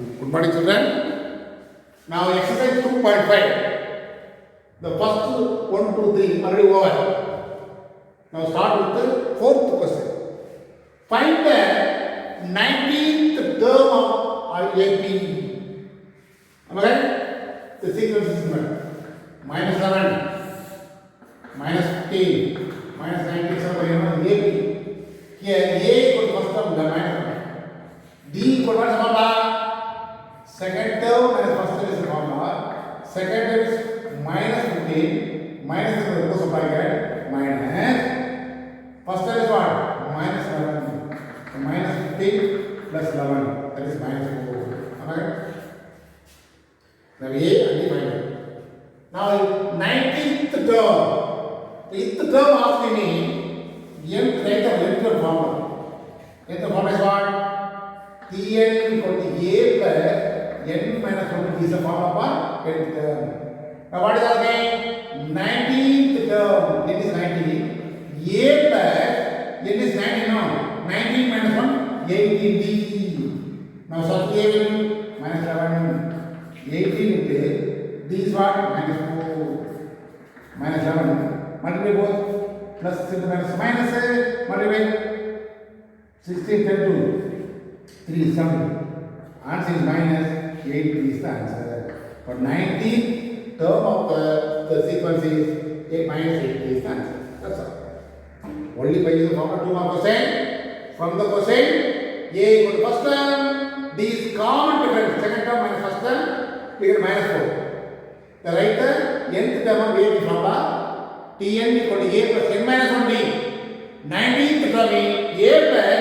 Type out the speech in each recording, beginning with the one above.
Good morning, children. Now, exercise 2.5. The first 1, 2, 3 already over. Now, start with the fourth question. Find the 19th term of AP. Am I right? The sequence is given. Minus 11, minus 15, minus 97, AP. Here, A equal to first term, the minus 1. D equal to what is the formula? Second term minus first term is the formula. Second term is minus 15, minus the goes bracket, minus. First term is what? Minus 11. So minus 15 plus 11, that is minus 4. Alright? Now A and D final. Now 19th term. The 8th term asking me, nth formula. Nth formula is what? Tn equal to A plus n minus 1 is the formula for nth term. Now what is our name? 19th term. N is 19. A plus n is 19 now. 19 minus 1, 18D. Now substitute A will be minus 11. 18 into D is what? Minus 4. Minus 11. Multiply both. Plus minus minus. Multiply 16 10 to 3 7. Answer is minus 8 is the answer. For 19th term of the sequence is 8 minus 8 is the answer. That's all. Only by using formula 2 mark percent. From the percent, A equal to first term, D is common difference. Second term minus first term, we get minus 4. The right nth term of A formula, Tn equal to A plus n minus 1D. 19th term is A plus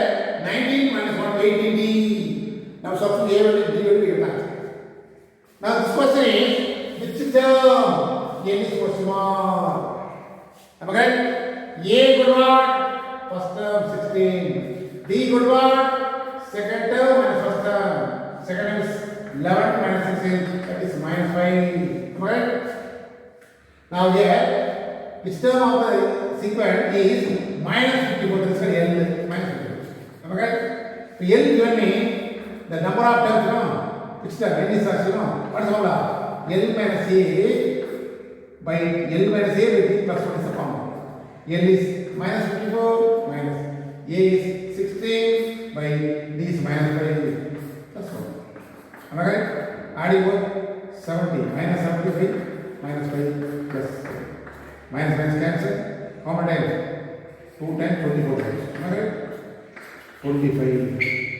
19 minus 1, 18D. Now substitute A and D will be given. Now this question is, which term? N is question mark. Am I correct? A equal to what? First term 16. D equal to what? Second term minus first term. Second term is 11 minus 16. That is minus 5. Am I correct? Now here, which term of the sequence is minus 54. That is L minus 54. Am I correct? So L given me the number of terms, you know, which term, n is such, you know, what is the formula? L minus A by L minus A with D plus 1 is the formula. L is minus 54 minus A is 16 by D is minus 5. That's all. Am I right? Adding both 70 minus 75 minus 5 plus minus minus cancel. How many times? 2 times 24 times. Am I right? 25.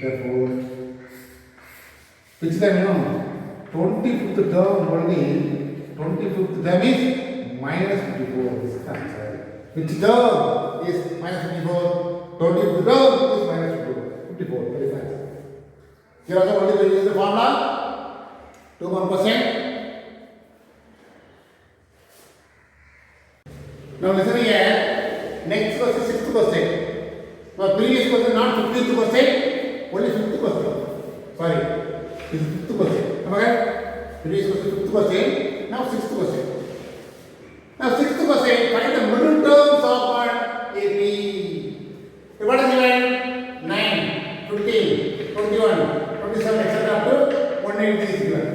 Therefore, which time you know? 25th term only. 25th term is minus 54. This is the answer. Which term is minus 54? 25th term is minus 54. 54. Very fast. Here also only we use the formula. 2 1%. Now listen here. Next question, 6th question. Now previous question not 15th question, only 5th question. Sorry, this is 5th question. Am I right? Previous question 5th question. Now 6th question. Now 6th question, find the middle terms of what? AP. What is given? 9, 15, 21, 27, etc. up to 180 is given.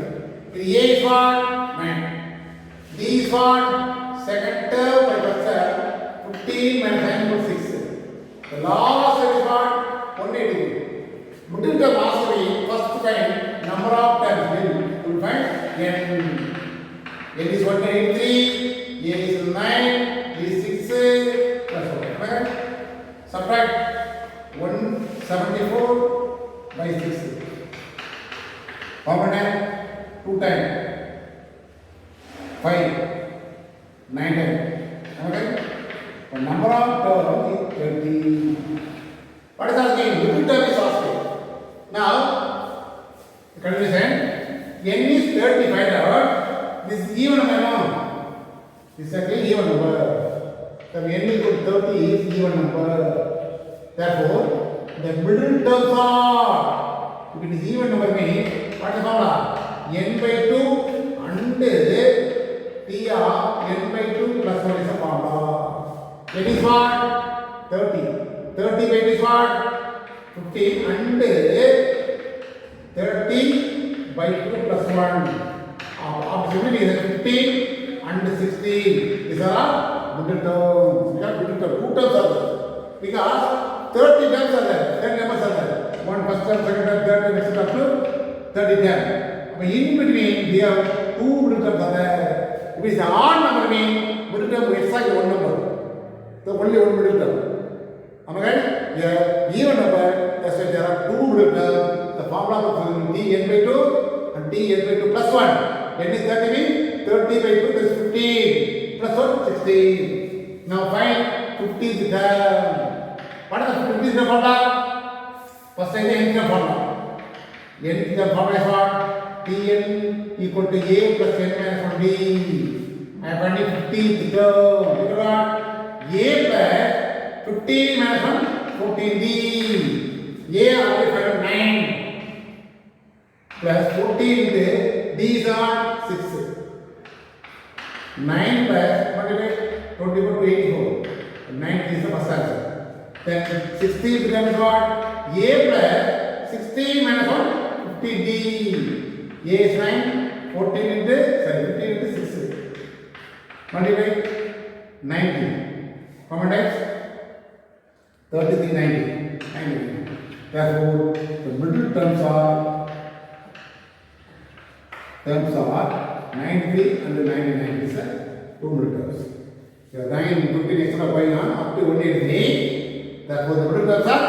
A is what? 9. D is what? Second term by first term. 15 minus 9 equals 6. The last term is what? 180. Middle term has to be first find number of terms. You will find n. N is 183. A is 9, B is 6, plus 4. Right? Subtract 174 by 6. How many times? 2 times. 5, 9 times. Okay? The number of terms is 30. What is asking? Middle term is asking. Now, the condition, n is 30 find out. This is even number. This is again even number. The n equal to 30 is even number. Therefore, the middle terms are, if it is even number means, what is the formula? N by 2 and T of n by 2 plus 1 is the formula. N is what? 30. 30 by 2 is what? 15 and 30 by 2 plus 1. Opposite is 15 and 16. These are middle terms. We have middle terms. Two terms are there. Because 30 terms are there. 10 numbers are there. One first term, second term, third term, etc. up to 30 terms. But in between, we have two middle terms are there. If it is an odd number, means middle term is exactly one number. So only one middle term. Am I right? Here, even number, that's why there are two middle terms. The formula of t n by 2 and t n by 2 plus 1. N is 30 means 30 by 2 is 15 plus 1 16. Now find 50th term. What is the 50th term formula? First is the nth term formula. Nth term formula is what? Tn equal to a plus n minus 1d. I am finding 50th term. Look at what? A plus 15 minus 1 14d. A already found 9 plus 14 into these are 6. 9 plus what is it? 24 to 84. 9 is the first answer. Then 16 becomes what? A plus 16 minus 1 50d. A is 9. 14 into 15 into 6. Multiply 90. Common times 33 90. 90. Therefore, the middle terms are 93 and 99. These are two middle terms. So 9 15 extra going on up to 183. Therefore, the middle terms are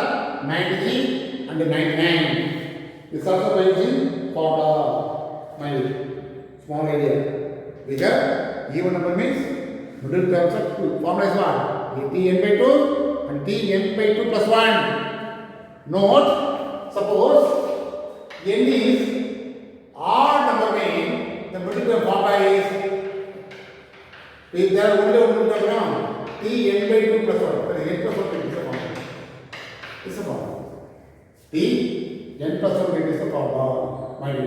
93 and 99. This also by using formula. My small area. Bigger even number means middle terms are two. Formula is what? T n by 2 and T n by 2 plus 1. Note, suppose n is odd number means the middle term formula is, if there are only one middle term, t n by 2 plus 1. That is n plus 1 is the formula. This is the formula. T n plus 1 is the formula. Mind it.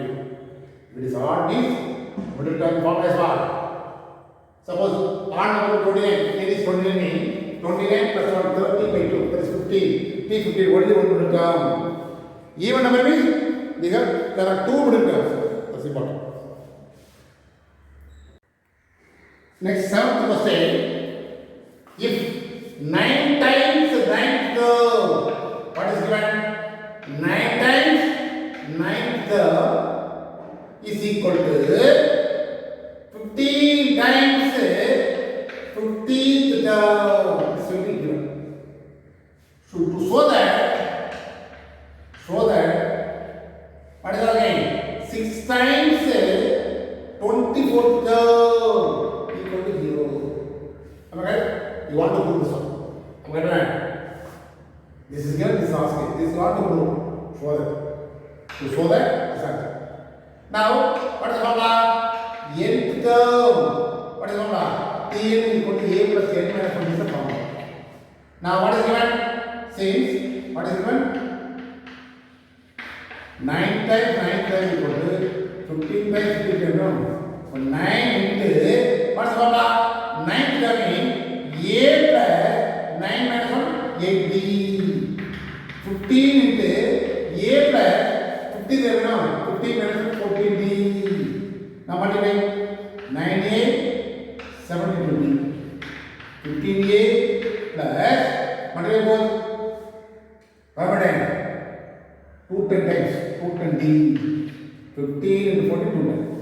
If it is odd means middle term formula is what? Suppose odd number 29, n is 29 means 29 plus 1 30 by 2. That is 15. T 15 only one middle term. Even number means there are two middle terms. That's important. Next, seventh question. If 9 times 9th term, what is given? 9 times 9th term is equal to 15 times 15th term. This will be given. So to show that what is again 6 times 24th term equal to 0. Am I right? You want to prove this one. Am I right? This is given, this is asking. This is not to prove. Show that. To show that, this answer. Now, what is the formula? Nth term. What is the formula? Tn equal to a plus n minus 1 is the formula. Now, what is given? Since, what is given? 9 times 9 times equal to 15 times 15 term. So 9 into, what's the formula? 9 term means a plus 9 minus 1, 8b. 15 into a plus 50 there now. 15 minus 14b. Now multiply 9a 72b. 15a plus multiply both. How about 2 10 times 2 10d. 15 into 42 times.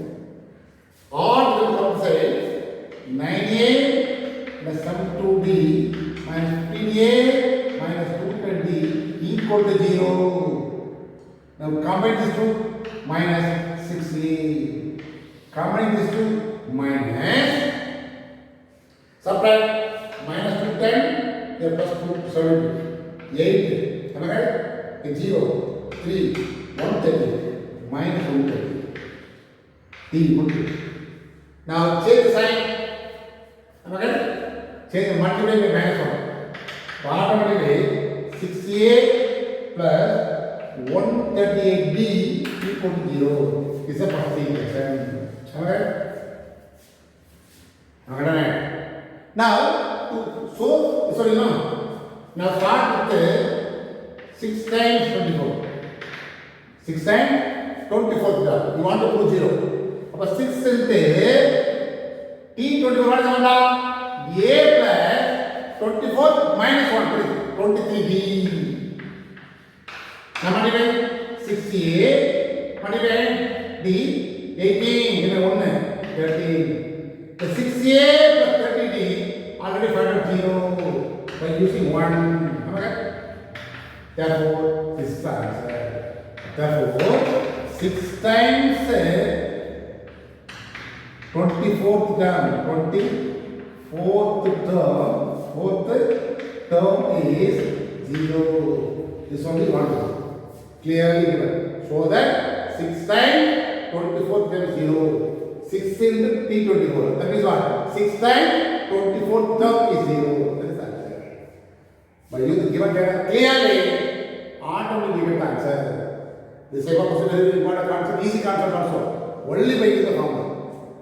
Or you can say 9a plus 72b minus 15a minus 210d equal to 0. Now combine these two minus 6a. Combine these two minus. Subtract minus 210 plus 270. 8. Am I right? 0. 3. 130 minus 130. T 130. Now change the sign. Am I right? Change the multiply by minus 1. Automatically 6a plus 138b equal to 0. This is the first equation. Am I right? Am I right? Now, so you know. Now start with 6 times 24. 6 times 24th term. You want to prove 0. அப்ப 6 into T24 what is the A plus 24 minus 1 please. 23B. Now multiply 6A multiply D 18 give me 1 13. The 6A plus 30D already found out 0 by using 1. Okay? Therefore this is the answer. Therefore 6 times 24th term 24th term is 0. This only one clearly given. So that 6 times 24th term is 0. 6 into T24. That means what? 6 times 24th term is 0. That is the answer. By using given data clearly, automatically give it answer. This type of question is very important concept, easy concept also. Only by using the formula.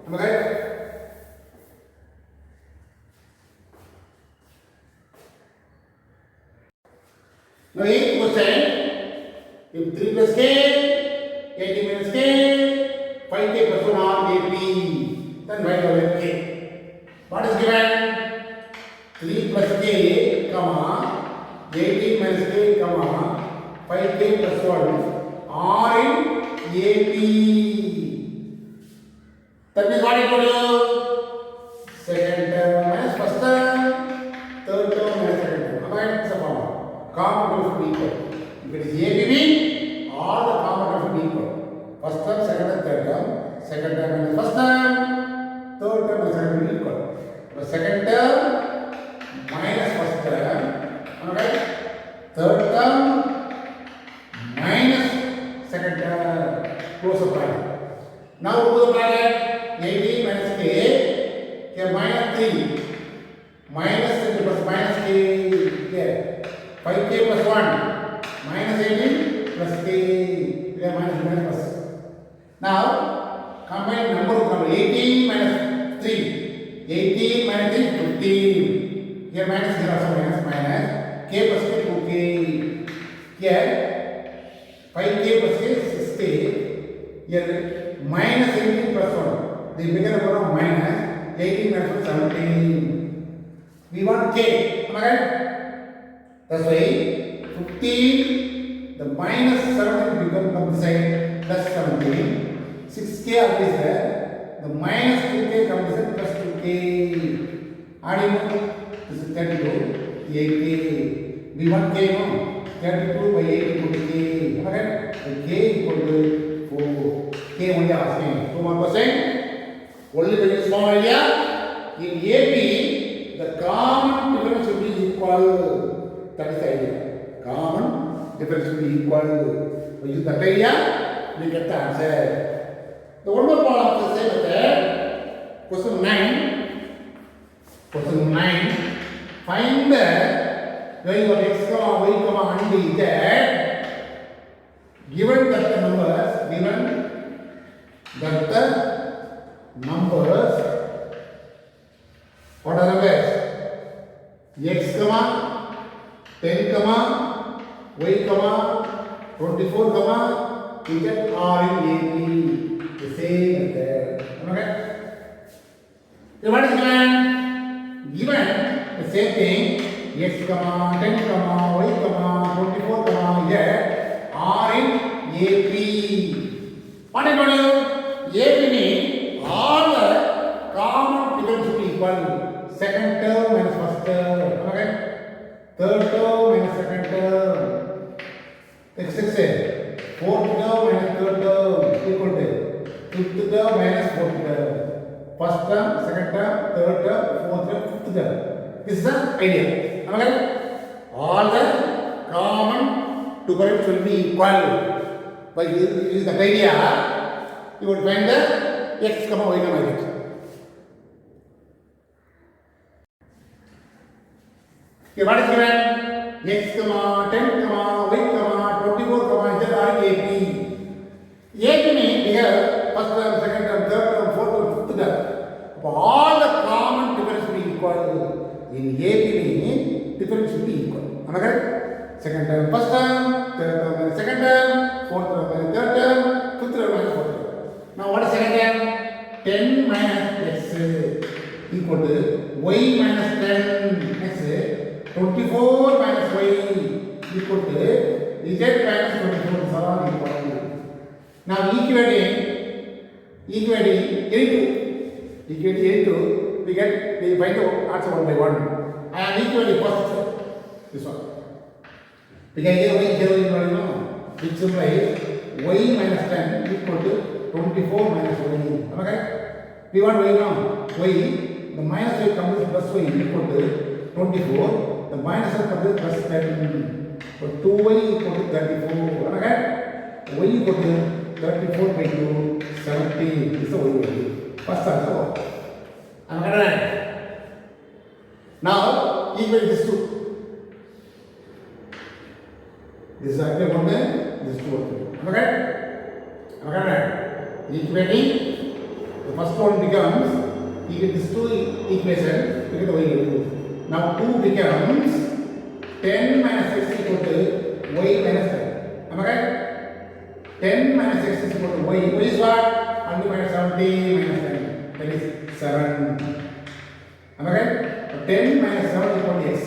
Am I right? Now, 8th question. If 3 plus k, 18 minus k, 5k plus 1 or AP, then write down k. What is given? 3 plus k, comma, 18 minus k, comma, 5k plus 1 or in AP. That means what you do? Second term minus first term, third term minus second term. Alright, it's a formula. Common term should be equal. If it is ABB, all the common terms should be equal. First term, second and third term. Second term minus first term, third term minus second term will be equal. The second term minus first term, alright. Third term minus second term. Close the bracket. Now close the bracket. 18 minus k minus 3 minus 3 plus minus k here 5k plus 1 minus 18 plus k here minus plus. Now combine number of number 18 minus 3 18 minus 3 15 here minus here also minus k plus k 2k here 5k plus k 6k here minus 18 plus 1. The bigger number of minus 18 minus 17. We want k. Am I right? That's why 15, the minus 17 becomes from the side plus 17. 6k always there. The minus 2k comes the side plus 2k. Adding this is 32, 8k. We want k no? 32 by 8 equal to k. Am I right? So k equal to 4. K only asking. 2 more percent. Only when you small idea, in AP, the common difference should be equal. That is the idea. Common difference should be equal. When you use that idea, we get the answer. The one more part of the same method, question 9. Question 9. Find the value of x, y, and z that given that the numbers, what are the numbers? X, 10, y, 24, z are in AP. The same method. Okay? So what is given? Given the same thing. X, 10, y, 24, z are in AP. What do you do? AP means all the common difference should be equal. Second term minus first term. Okay? Third term minus second term. Next section. Fourth term minus third term equal to fifth term minus fourth term. First term, second term, third term, fourth term, fifth term. This is the idea. Okay? All the common difference will be equal. By using the idea, you would find the x, y, z. Okay, what is given? X, 10, y, 24, z are AP. AP means here first term, second term, third term, fourth term, fifth term. All the common difference will be equal. In AP means difference should be equal. Am I correct? Second term, first term, third term, second term, fourth term, third term, fifth term, 10 minus x equal to y minus 10. Next, 24 minus y equal to z minus 24. These are all equal. Now equating 8, we find the answer one by one. I am equating first this one. Because here you know, which implies y minus 10 equal to 24 minus y. Okay? We want y now. Y, the minus y comes with plus y equal to 24. The minus y comes with plus 10. So 2y equal to 34. Okay? Y equal to 34 by 2, 70. This is the y value. First answer. Am I right? Now, equate this two. This is actually one day, this is 2. Am I right? Am I right? Equating, the first one becomes, equate this two equation, look at the y value. Now 2 becomes 10 minus x equal to y minus 10. Am I right? 10 minus x is equal to y. Y is what? 1 minus 70 minus 10. That is 7. Am I right? 10 minus 7 equal to x.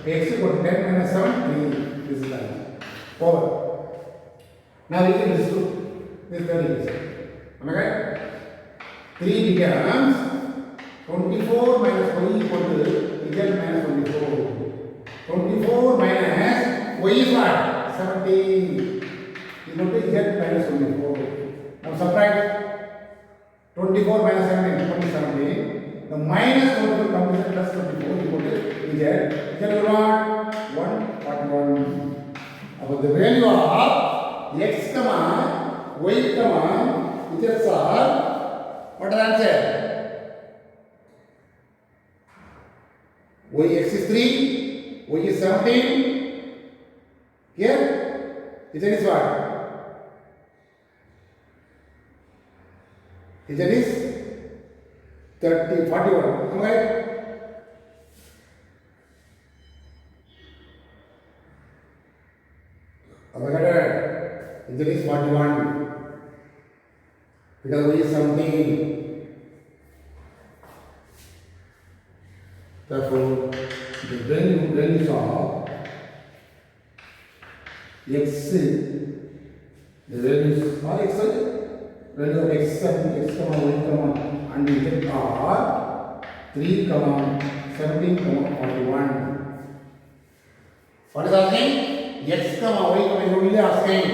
X equal to 10 minus 7, 3. This is the answer. Over. Now we can distribute this third equation. Am I right? 3 becomes 24 minus y equal to z minus 24. 24 minus y is what? 70 equal to z minus 24. Now subtract 24 minus 17, 17. The minus 24 comes with plus 24 equal to z. Z is what? 141. About the value of x, y, z are, what is the answer? X is 3, y is 17. Here, z is what? Z is 30, 41. Am I right? Z is 41 because y is 17. Therefore, the values of x, the values of x, value of x, y, and z are 3, 17, 41. What is asking? X, y, only asking.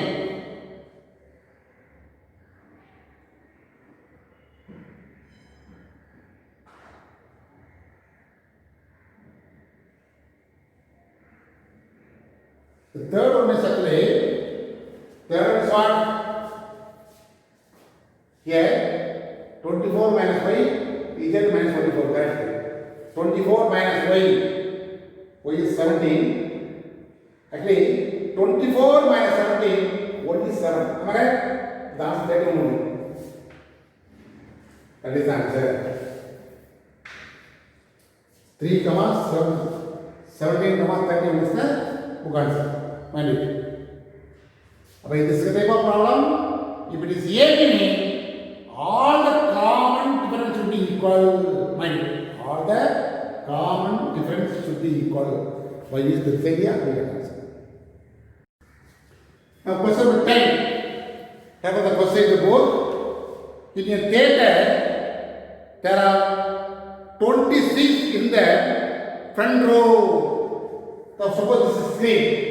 The third one is actually, third is what? Here, 24 minus y, z minus 24, that's it. 24 minus y is 17. Actually, 24 minus 17, what is 7? Am I right? The answer is only. That is the answer. 3, 7, 17, 30 is the book answer. Mind it. But in this type of problem, if it is A meaning, all the common difference should be equal. Mind it. All the common difference should be equal. Why is the failure? We can answer. Now, question number 10. Have the question in the board. In a theatre, there are 26 in the front row. So, suppose this is screen.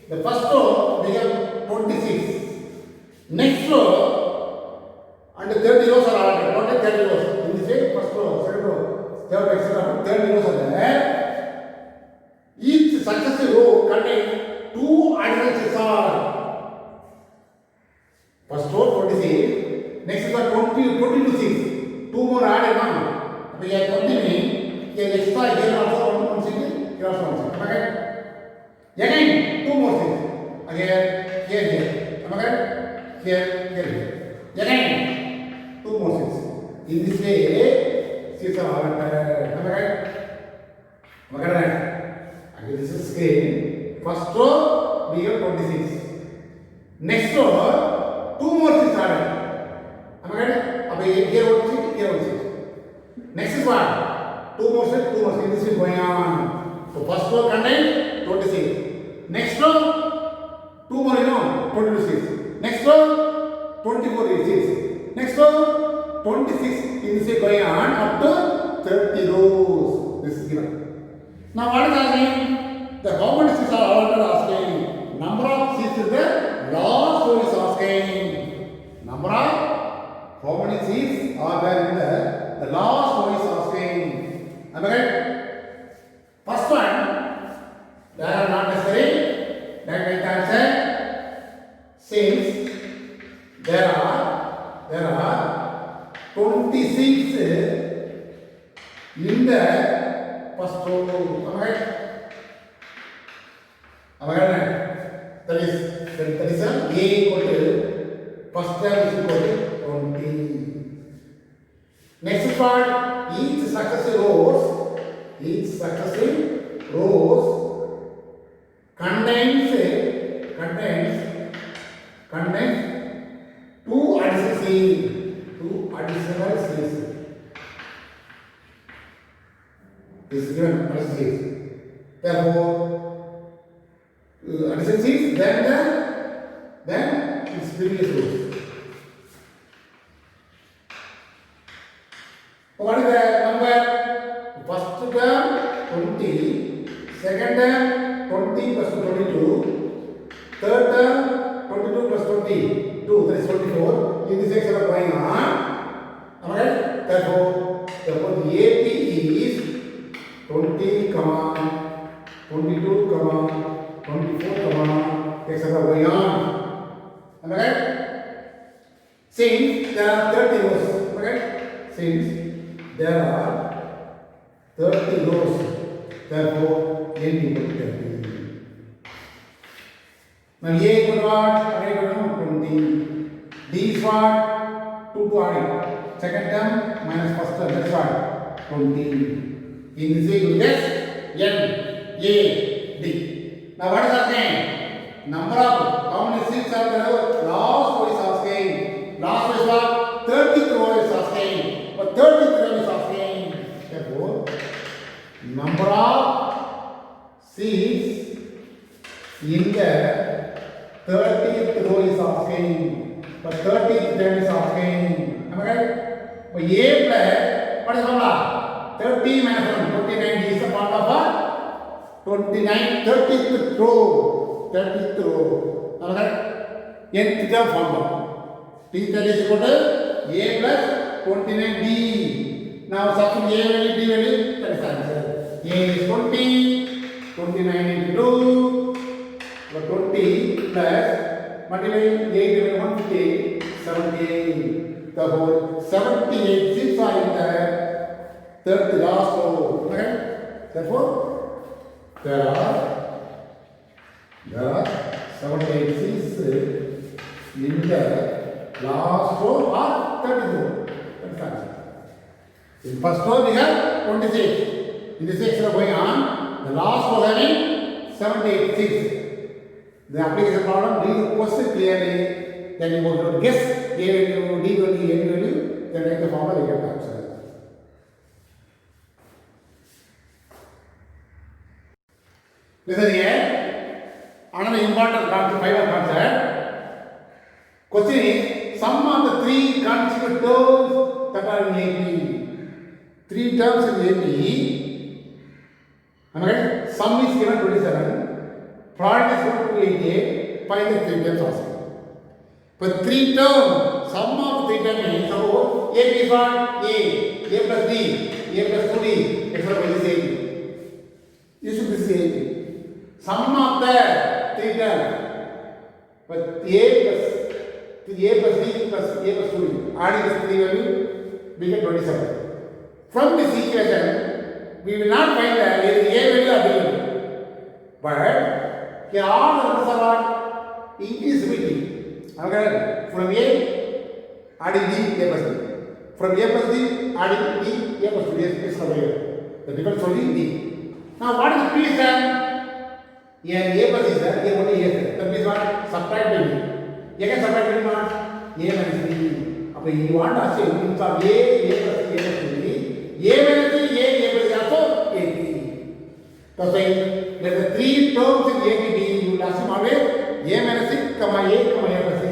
The first row become 26. Next row and the 30 rows are ordered. What are 30 rows? In this way, first row, second row, third, etc. 30 rows are there. Each successive row contains 2 additional scissors. First row 26. Next is 22 6. 2 more added on. We have 20 means here extra here also one single, here also one single. Okay? Again, 2 more things. Again, here. Am I right? Here. Again, 2 more things. In this way, scissors are ordered. Am I right? Am I right? Again, this is screen. First row, we have 26. Next row, 2 more things are added. Am I right? Here Next row, 24 is 6. Next row, 26 is going on up to 30 rows. This is given. Now what is asking? The how many seats are already asking? Number of seats is the last row is asking. Number of how many seats are there in the last row is asking. Am I right? First one, they are not necessary. That will answer. Since there are 26 in the first row. Am I right? Am I right? That is a A equal to first term is equal to 20. Next part, each successive rows contains two additional seats. This is given additional seats. Therefore, additional seats then its previous rows. What is the number? First term 20, second term 20 plus 22, third term 22 plus 22, that is 24. In this section of going on. Am I right? Therefore, the AP is 20, 22, 24, etc. going on. Am I right? Since there are 30 rows. Am I right? Since there are 30 rows, therefore n equal to 30. Now a equal to what? 20. D is what? 2 to add. Second term minus first term, that's what? 20. In this way you get n, a, d. Now what is asking? Number of how many seats are there? Last row is asking. Last row is what? 30th row is asking. But 30th row is asking. Therefore, number of seats in the 30th row is asking. But 30th term is asking. Am I right? But A plus, what is formula? 30 minus 1, 29 is a part of a 29, 30th row. 30th row. Am I right? Nth term formula. T that is equal to A plus 29D. Now substitute A value, D value, that is answer. A is 20, 29 into 2, 20 plus multiply 8 divided 150, 78. Therefore, 78 seats are in the third last row. Okay? Therefore, there are 78 seats in the last row or 30th row. That is answer. In first row we have 26. In this section going on, the last row having 78 seats. The application problem, read the question clearly, then you want to guess A value, D value, N value, then write the formula, you get the answer. Listen here, another important concept, final concept. Question is, sum of the three consecutive terms that are in AP. Three terms in AP. Am I right? Sum is given 27. Product is given 288. Find the three terms also. But three terms, sum of three terms means suppose AP is what? A plus D, A plus 2D, etc. by this AP. You should be saying sum of the three terms. But A plus D plus A plus 2D. Adding this three value, we get 27. From this equation, we will not find the A value or B value. But here all the numbers are what? Increasivity. Okay? From A, adding D, A plus D. From A plus D, adding D, A plus 2D. This is the difference only D. Now what is the previous term? Here A plus is there, here only A is there. That means what? Subtract by D. Again subtract by D what? A minus B. Now you want to ask in terms of A plus D, A plus 2D. A minus D, A plus D also AP. That's why there are three terms in APD. You will assume always A minus C, A plus C.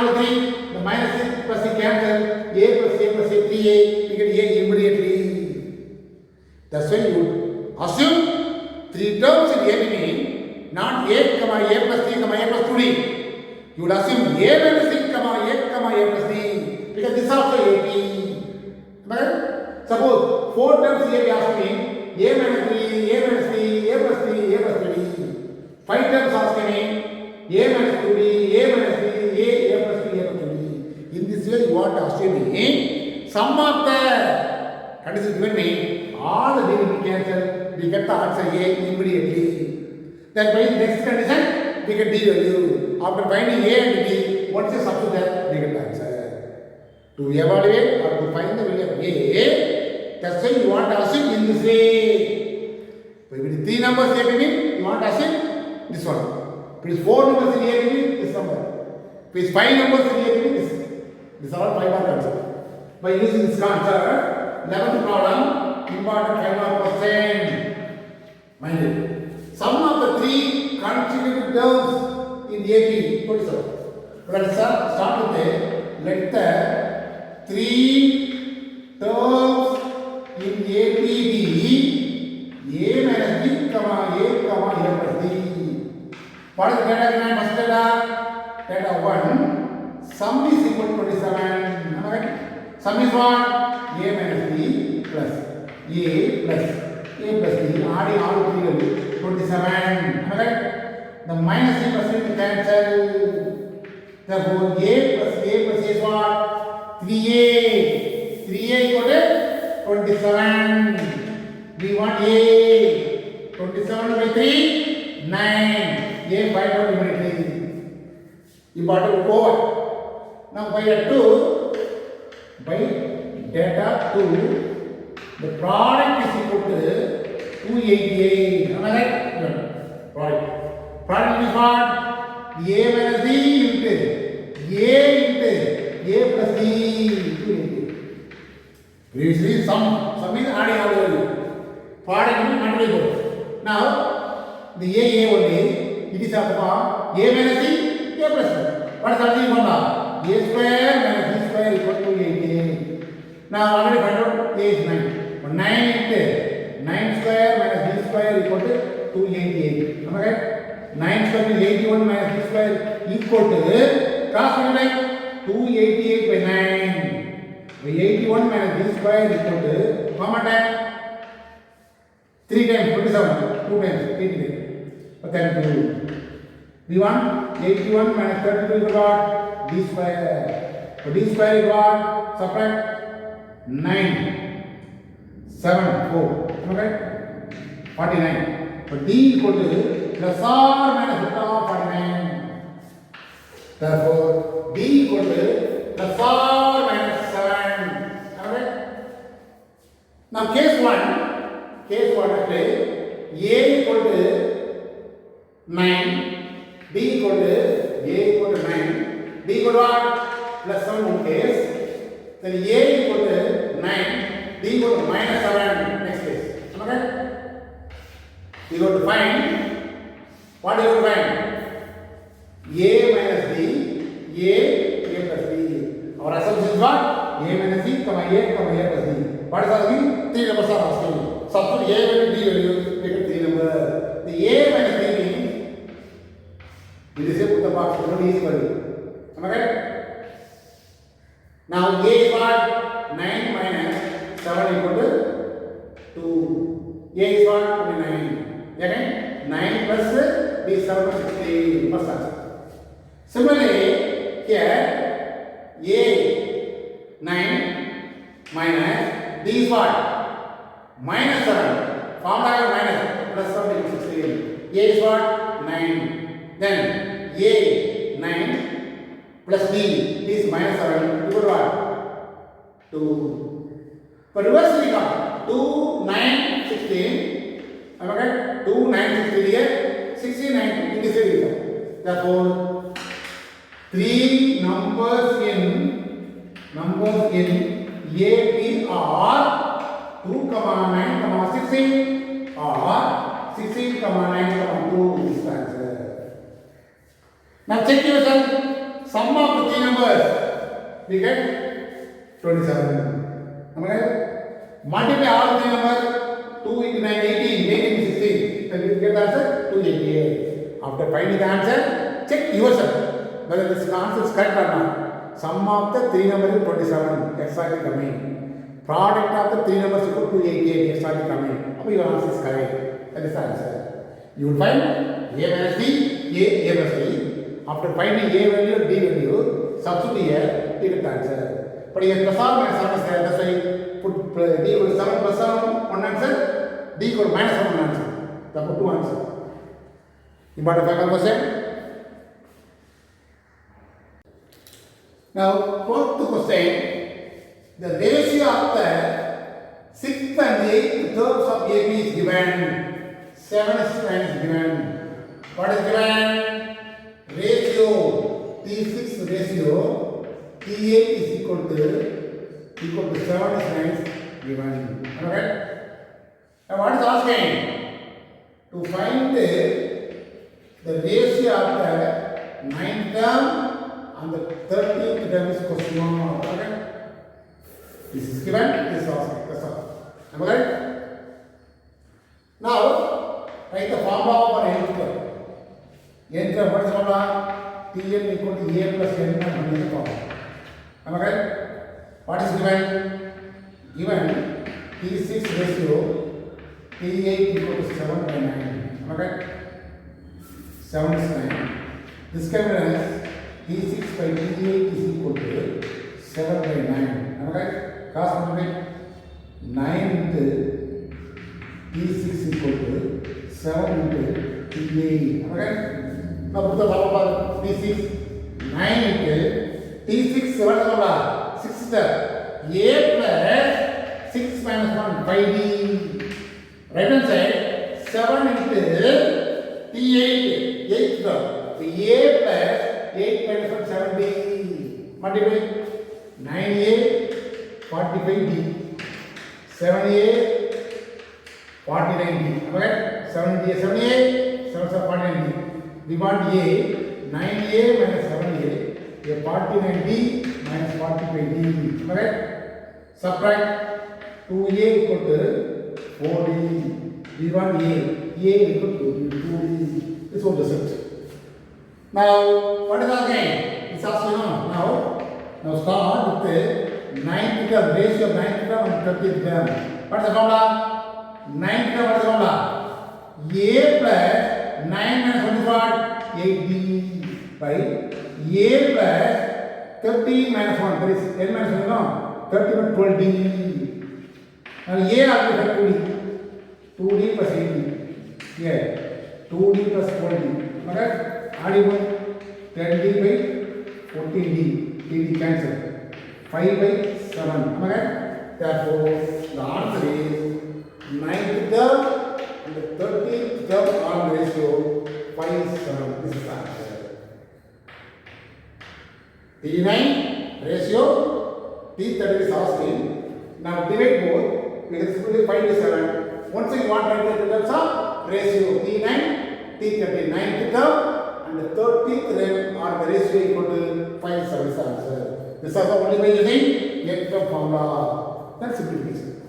all 3. The minus 6 plus C cancel. A plus A plus A 3A. We get A immediately. That's why you assume 3 terms in A not A, comma A plus 3, comma A plus 2D. You will assume A minus 6, comma A, comma A plus 3. Because this is also AP. Suppose 4 terms here we ask me A minus 3, A minus 3, A plus 3, A plus 3. 5 terms ask me A minus 2D, A minus 3, A plus 3, A plus 3. In this way you want to assume sum of the conditions given me, all the D will be cancelled, we get the answer A immediately. Then by the next condition, we get D value. After finding A and D, once you substitute that, we get the answer. To evaluate or to find the value of A, that's why you want to assume in this way. So if it is 3 numbers A mean, you want to assume this one. If it is 4 numbers in A mean, this number. If it is 5 numbers in A mean, this. These are all 5 mark answer. By using this concept, 11th problem, important 5 mark question. Mind it. Sum of the 3 consecutive terms in AP 27. Let us start with the let the 3 terms in AP be A minus B, comma A, comma A plus B. What is the data given? First data 1. Sum is equal to 27. Am I right? Sum is what? A minus B plus A plus A plus B. Adding all 3 values. 27. Alright? The minus A plus B will cancel. Therefore, A plus A is what? 3A. 3A equal to 27. We want A. 27 by 3, 9. A 5 out immediately. Important over. Now by 2, by data 2, the product is equal to 288. Am I right? Product is what? A minus B into A plus B. 288. Previously, sum is adding all value. Product is multiple. Now, the A only, it is of the form A minus B, A plus B. What is the formula? A square minus B square equal to 88. Now, already find out A is 9. But 9 into 9 square minus B square equal to 288. Am I right? 9 square is 81 minus B square equal to cross multiply 288 by 9. By 81 minus B square equal to how much time? 3 times 27. 2 times 88. But then 2. We want 81 minus 32 is what? D square. So D square is what? Subtract 9. 7, 4. Okay? 49. So D equal to plus or minus root of 49. Therefore, D equal to plus or minus 7. Okay? Now, case 1 actually, A equal to 9, B equal to A equal to 9, B equal to what? Plus 7 in case. Then A equal to 9, B equal to minus 7 next case. Okay? You go to find, what do you find? A minus B, A plus B. Our assumption is what? A minus B, A plus B. What is asking? 3 numbers are asking. Substitute A value, B value, we get 3 numbers. The A minus B means, we just put the box, no D is value. Am I right? Now A is what? 9 minus 7 equal to 2. A is what? 29. Again, 9 plus B is 7 plus 16. First answer. Similarly, here A 9 minus B is what? Minus 7. Formula minus plus 7 equals 16. A is what? 9. Then A 9 plus B is minus 7 equal to what? 2. For reverse we got 2, 9, 16. Am I right? 2, 9, 16 here. 16, 9 in this way. Therefore, 3 numbers in AP are 2, 9, 16 or 16, 9, 2 is the answer. Now check yourself. sum of the three numbers, we get 27. Okay? Multiply all three numbers, 2 into 9, 18, 18 is 16. Then you get the answer 288. After finding the answer, check yourself whether this answer is correct or not. Sum of the three numbers is 27, exactly coming. Product of the three numbers is 288, exactly coming. Your answer is correct. That is the answer. You will find A minus D, A minus D. After finding A value and D value, substitute here, you get the answer. But here plus or minus 7 is there. That's why put D equal to 7 plus 7, one answer. D equal to minus 7, one answer. That put two answers. Important final question. Now, fourth question. The ratio of the 6th and 8th thirds of AB is given. 7 is given. What is given? Ratio T6 ratio T8 is equal to 7 is given. Alright? Now what is asking? To find the ratio of the 9th term and the 13th term is question mark. Okay? This is given, this is asking. That's all. Am I right? Now, write the formula of an nth term. Nth term, what is the formula? Tn equal to a plus n minus 1 is the formula. Am I right? What is given? Given T6 ratio T8 equal to 7 by 9. Am I right? 7 is 9. This can be as T6 by T8 is equal to 7 by 9. Am I right? Cross multiply 9 into T6 equal to 7 into T8. Am I right? Now put the formula T6 9 into T6 what is the formula? 6 step. A plus 6 minus 1 5D. Right hand side 7 into T8 8th term. So A plus 8 minus 1 7D. Multiply 9A 45D. 7A 49D. Am I right? 7A 7 49D. We want A 9A minus 7A. A 49D minus 45D. Am I right? Subtract 2A equal to 4D. We want A equal to 2D. This was the result. Now, what is asking? It's asking now start with the 9th term, ratio of 9th term and 13th term. What is the formula? 9th term, what is the formula? A plus 9 minus 1 is what? 8D by A plus 13 minus 1. That is 10 minus 1, no? 13 plus 12D. Now A also 2D plus 8D. Here 2D plus 12D. Okay? Add 10D by 14D. D cancel. 5 by 7. Okay? Therefore, the answer is 9th term and the 13th term are the ratio 5 is 7. This is the answer. T9 ratio T30 is asking. Now divide both. We can simply 5 to 7. Once you want to write the terms of ratio T9, T30, 9th term and the 13th term are the ratio equal to 5 7 is the answer. This is the only way using nth term formula. That's simplification.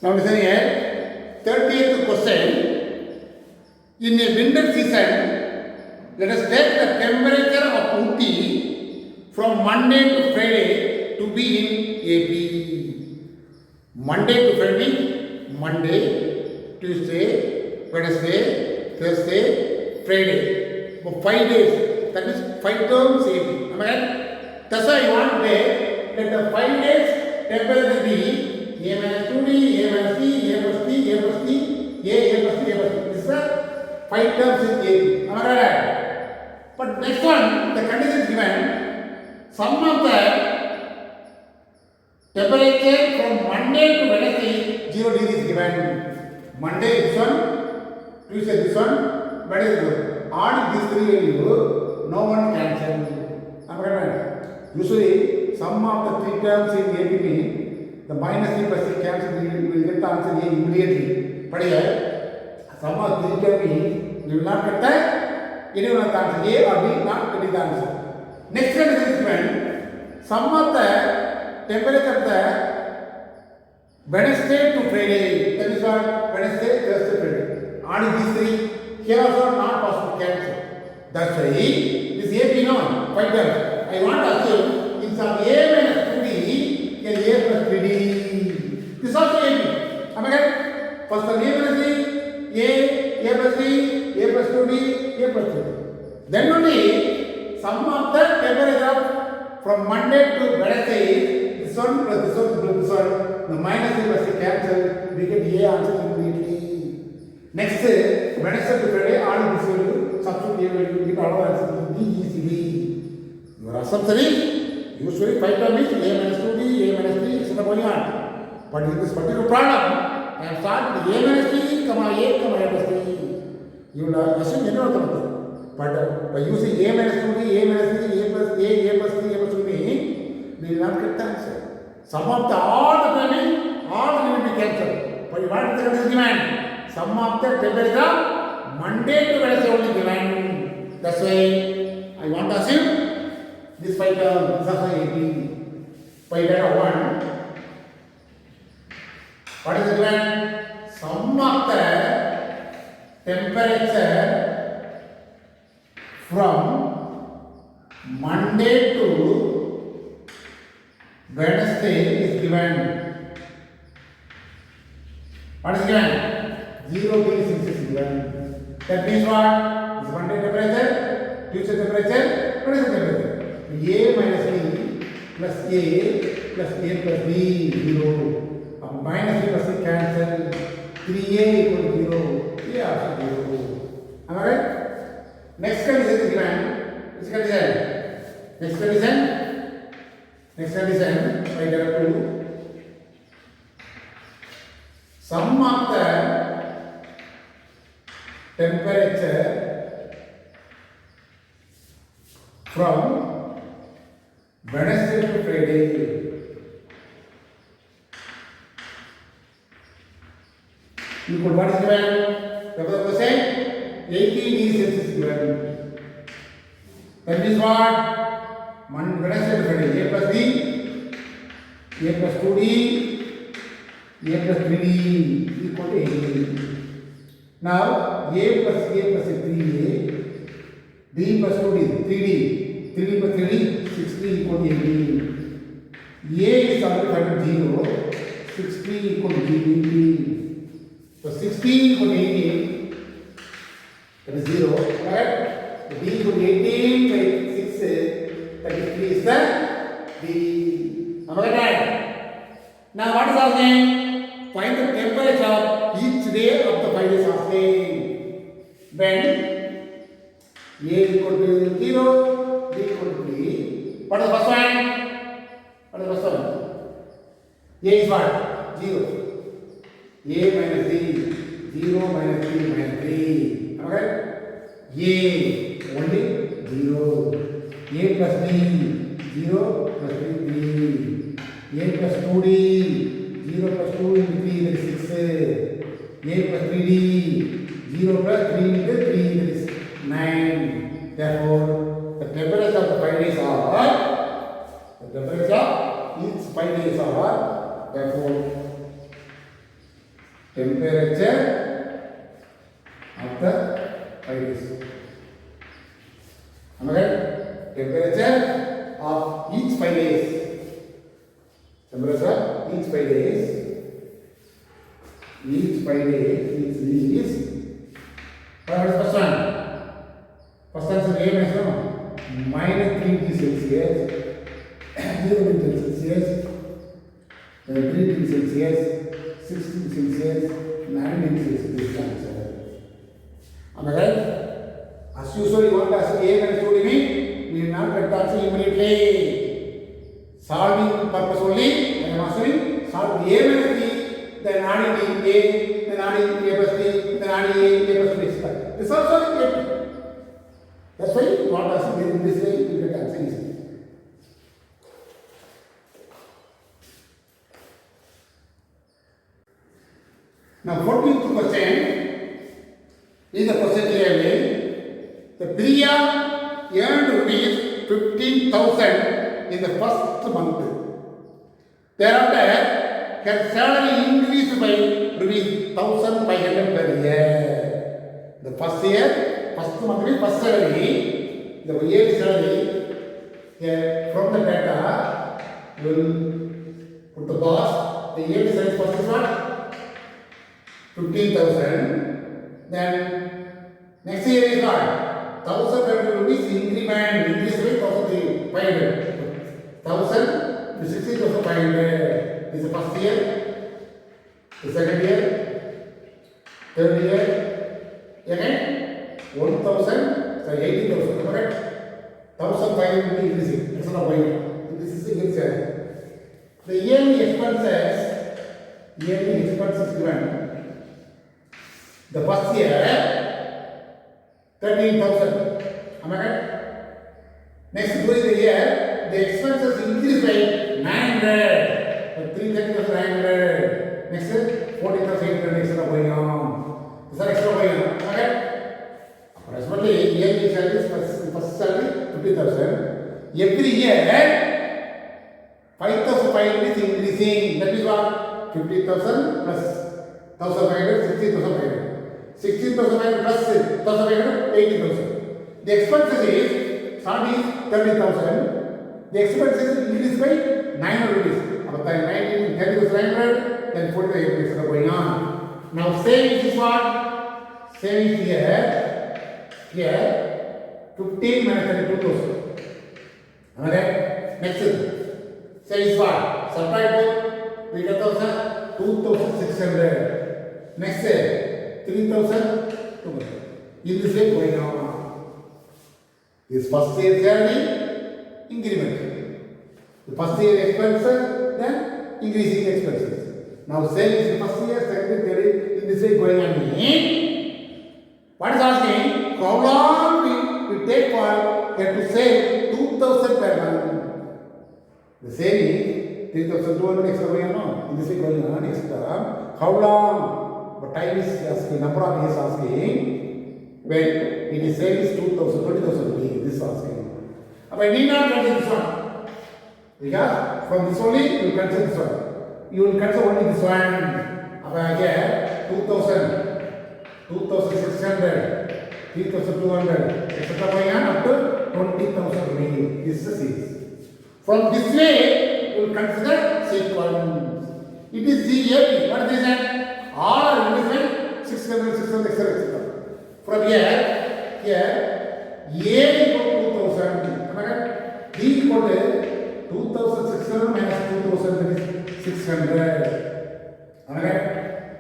Now listen here. 30th question. In a winter season, let us take the temperature of Ooty from Monday to Friday to be in AP. Monday to Friday, Monday, Tuesday, Wednesday, Thursday, Friday. For 5 days, that is 5 terms AP. Am I right? That's why you want to let the 5 days temperature be A minus 2D, A minus D, A plus D, A plus D, A plus D, A plus D. This is the 5 terms in AP. Am I right? But next one, the condition is given. Sum of the temperature from Monday to Wednesday 0 degree is given. Monday this one, Tuesday this one, Wednesday this one. Add these three values, no one cancel. Am I right? Usually, sum of the 3 terms in AP mean the minus 3 plus 3 cancel, you will get the answer A immediately. But here, sum of 3 terms means You will not get any one of the answer. A or B not getting the answer. Next one is given. Sum of the temperature of the Wednesday to Friday. That is what Wednesday, Thursday, Friday. Only these three. Here also not possible to cancel. That's why this A B known. Find them. I want to assume it's of A minus 2D and A plus 3D. This is also A B. Am I right? First one A minus D, A plus D, A plus 2D, A plus 3D. Then only sum of the temperature from Monday to Wednesday, this one plus this one plus this one, the minus A plus A cancel, we get A answer immediately. Next, Wednesday to Friday, all this value, substitute A value, we get all answer easily. Your assumption is usually 5 term is A minus 2D, A minus 3, etc. going on. But in this particular problem, I have started with A minus 3, A plus 3. You will assume any of them. But by using A minus 2D, A minus 3, A plus A, A plus 3, A plus 3, we will not get the answer. Sum of the all the timing, all the will be cancelled. But what is the condition given? Sum of the temperature Monday to Wednesday only given. That's why I want to assume this 5 term is also 18. Pi data 1. What is it given? Sum of the temperature from Monday to Wednesday is given. What is given? 0 degree Celsius is given. That means what? This is Monday temperature, Tuesday temperature, what is the temperature? A minus B plus A plus A plus B 0. Minus B plus C cancel. 3A equal to 0. A also 0. Am I right? Next condition is given. Which condition? Next condition. Next condition. By there 2. Sum of the temperature from Wednesday to Friday. Equal what is given? The question 18 is given. That means what? Wednesday to Friday. A plus D, A plus 2D, A plus 3D equal to 18. Now A plus A plus 3A, D plus 2D, 3D, 3D plus 3D, 60 equal to 18. A is already 0, 60 equal to 18. So 60 equal to 18, that is 0, right? So D equal to 18 by 6, that is 3 is the D. Am I right? Now what is asking? Find the temperature of each day of the 5 days asking. When A equal to 0, B equal to 3. What is the first one? What is the first one? A is what? 0. A minus D, 0 minus 3 minus 3. Okay? A only 0. A plus D, 0 plus 3, 3. A plus 2D, 0 plus 2 into 3, that is 6. A plus 3D, 0 plus 3 into 3, that is 9. Therefore, the temperature of the 5 days are, the temperature of each 5 days are, therefore, temperature of the 5 days. Am I right? Temperature of each 5 days. Temperature of each 5 days. Each 5 days is what is the first one? First one is A minus 3 degrees Celsius, 0 degrees Celsius, 3 degrees Celsius, 6 degrees Celsius, 9 degrees Celsius. Am I right? As usual, you want to ask A minus 2 degree, we will not get the answer immediately. Solving purpose only, I am answering, solve A minus D, then adding A, then adding A plus D, then adding A plus B. This also is A. That's why you want to ask in this way, you get the answer easily. Now, 14th question. In the question clearly, the Priya earned rupees 15,000 in the first month. Thereafter, her salary increased by rupees 1,500 per year. The first year, first month means first salary, the yearly salary, here from the data, you will put the box, the yearly salary first is what? 15,000. Then next year is what? 1,500 rupees increment, increase by 1,500. 1,000 to 60,500 is the first year, the second year, third year, again 1,000, sorry 18,000, correct? 1,500 will be increasing, that's not going on. This is the yearly salary. The yearly expenses given. The first year, 13,000. Am I right? Next, during the year, the expenses increase by 900. 330,900. Next, 40,800 extra going on. Is that extra going on? Okay? Approximately, yearly salary, first salary, 50,000. Every year, 5,500 is increasing. That is what? 50,000 plus 1,500, 60,500. 16,500 plus 1,500, 18,000. The expenses is, start is 30,000. The expenses increased by 900 rupees. About 19, 30,900, then 40,800 extra going on. Now savings is what? Savings here, 15 minus 32,000. Okay? Next is, savings what? Subtract both, 3,000, 2,600. Next is, 3,200. In this way going on. This first year salary, increment. The first year expenses, then increasing expenses. Now savings the first year, second year, third year, in this way going on. What is asking? How long we take for to save 2,000 per month? The saving 3,200 extra going on. In this way going on extra. How long? But time is asking, number of years asking, when it is savings 2,000, 20,000 rupees, this is asking. But I need not consider this one. Because from this only, you will consider this one. You will consider only this one. Here, 2,000, 2,600, 3,200, etc. going on up to 20,000 rupees. This is the series. From this way, you will consider sequence. It is GAP. What is this? All are unified 600, 600, etc. From here, A equal to 2,000. B equal to 2,600 minus 2,000, that is 600. Okay?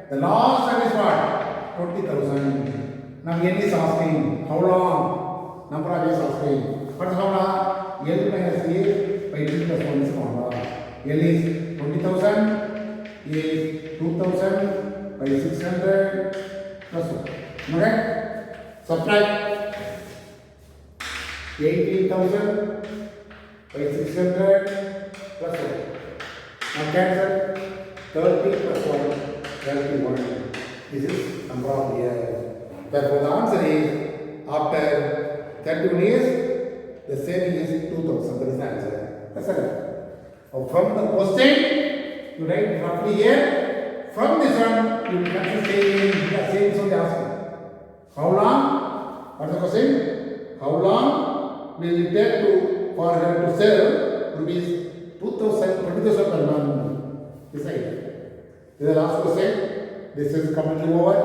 The last one is what? 20,000. Now N is asking, how long? Number of years asking. What is how long? L minus A by T plus 1 is formula. L is 20,000, A is 2,000 by 600 plus 1. Okay? Subtract 18,000 by 600 plus 1. Now cancel 30 plus 1, 31. This is number of years. Therefore the answer is, after 31 years, the saving is 2,000. That is the answer. That's it. From the question, you write roughly here. From this one, you can saving. The savings only asking. How long? What is the question? How long will it take for her to save rupees 2,000, 20,000 per month? Decide. This is the last question. This is completely over.